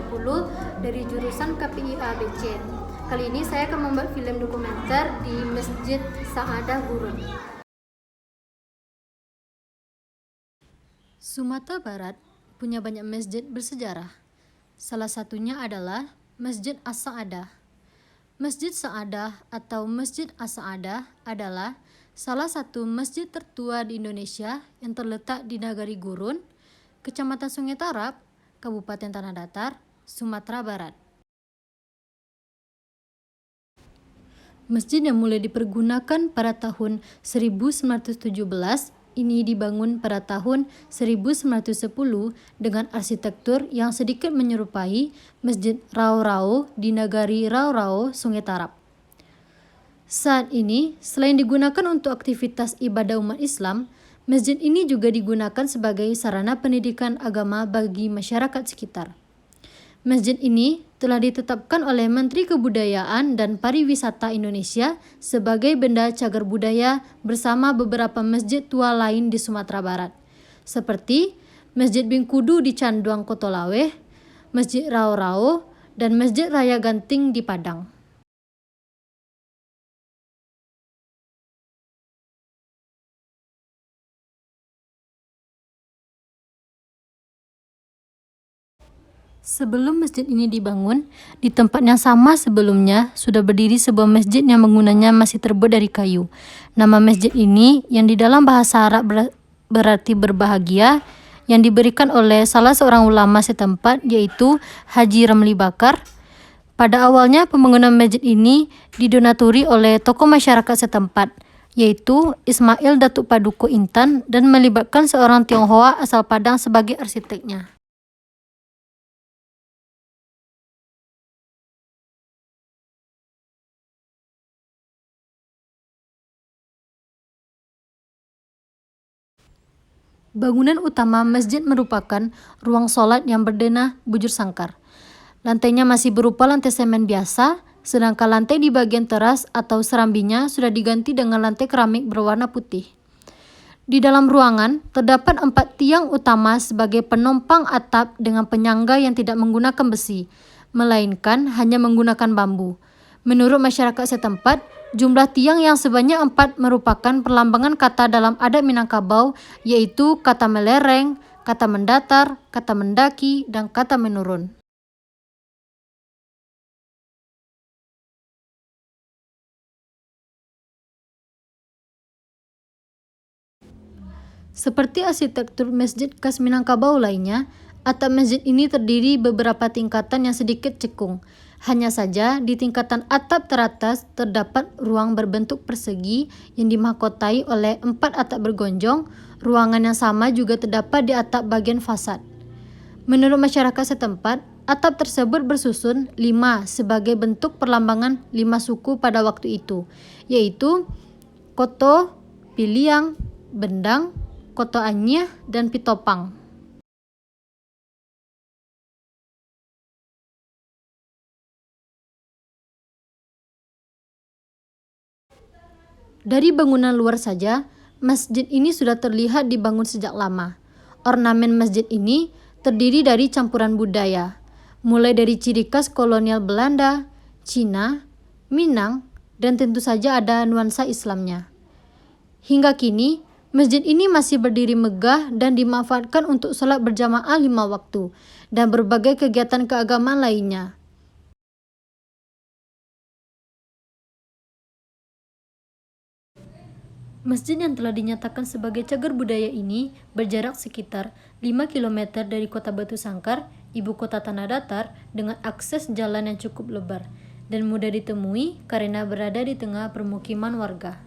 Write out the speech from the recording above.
2030 dari jurusan KPI ABC. Kali ini saya akan membuat film dokumenter di Masjid Sa'adah Gurun. Sumatera Barat punya banyak masjid bersejarah. Salah satunya adalah Masjid As-Sa'adah. Masjid Sa'adah atau Masjid As-Sa'adah adalah salah satu masjid tertua di Indonesia yang terletak di Nagari Gurun, Kecamatan Sungai Tarap, Kabupaten Tanah Datar, Sumatera Barat. Masjid yang mulai dipergunakan pada tahun 1917 ini dibangun pada tahun 1910 dengan arsitektur yang sedikit menyerupai Masjid Rao-Rao di Nagari Rao-Rao, Sungai Tarap. Saat ini, selain digunakan untuk aktivitas ibadah umat Islam, masjid ini juga digunakan sebagai sarana pendidikan agama bagi masyarakat sekitar. Masjid ini telah ditetapkan oleh Menteri Kebudayaan dan Pariwisata Indonesia sebagai benda cagar budaya bersama beberapa masjid tua lain di Sumatera Barat, seperti Masjid Bingkudu di Canduang Kotolaweh, Masjid Rao-Rao, dan Masjid Raya Ganting di Padang. Sebelum masjid ini dibangun, di tempat yang sama sebelumnya sudah berdiri sebuah masjid yang bangunannya masih terbuat dari kayu. Nama masjid ini yang di dalam bahasa Arab berarti berbahagia, yang diberikan oleh salah seorang ulama setempat yaitu Haji Ramli Bakar. Pada awalnya pembangunan masjid ini didonaturi oleh tokoh masyarakat setempat, yaitu Ismail Datuk Paduko Intan, dan melibatkan seorang Tionghoa asal Padang sebagai arsiteknya. Bangunan utama masjid merupakan ruang sholat yang berdenah bujur sangkar. Lantainya masih berupa lantai semen biasa, sedangkan lantai di bagian teras atau serambinya sudah diganti dengan lantai keramik berwarna putih. Di dalam ruangan, terdapat 4 tiang utama sebagai penopang atap dengan penyangga yang tidak menggunakan besi, melainkan hanya menggunakan bambu. Menurut masyarakat setempat, jumlah tiang yang sebanyak 4 merupakan perlambangan kata dalam adat Minangkabau, yaitu kata melereng, kata mendatar, kata mendaki, dan kata menurun. Seperti arsitektur masjid khas Minangkabau lainnya, atap masjid ini terdiri beberapa tingkatan yang sedikit cekung. Hanya saja di tingkatan atap teratas terdapat ruang berbentuk persegi yang dimahkotai oleh 4 atap bergonjong. Ruangan yang sama juga terdapat di atap bagian fasad. Menurut masyarakat setempat, atap tersebut bersusun 5 sebagai bentuk perlambangan 5 suku pada waktu itu, yaitu Koto, Piliang, Bendang, Koto Anyih, dan Pitopang. Dari bangunan luar saja, masjid ini sudah terlihat dibangun sejak lama. Ornamen masjid ini terdiri dari campuran budaya, mulai dari ciri khas kolonial Belanda, Cina, Minang, dan tentu saja ada nuansa Islamnya. Hingga kini, masjid ini masih berdiri megah dan dimanfaatkan untuk sholat berjamaah 5 waktu dan berbagai kegiatan keagamaan lainnya. Masjid yang telah dinyatakan sebagai cagar budaya ini berjarak sekitar 5 km dari kota Batu Sangkar, ibu kota Tanah Datar, dengan akses jalan yang cukup lebar dan mudah ditemui karena berada di tengah permukiman warga.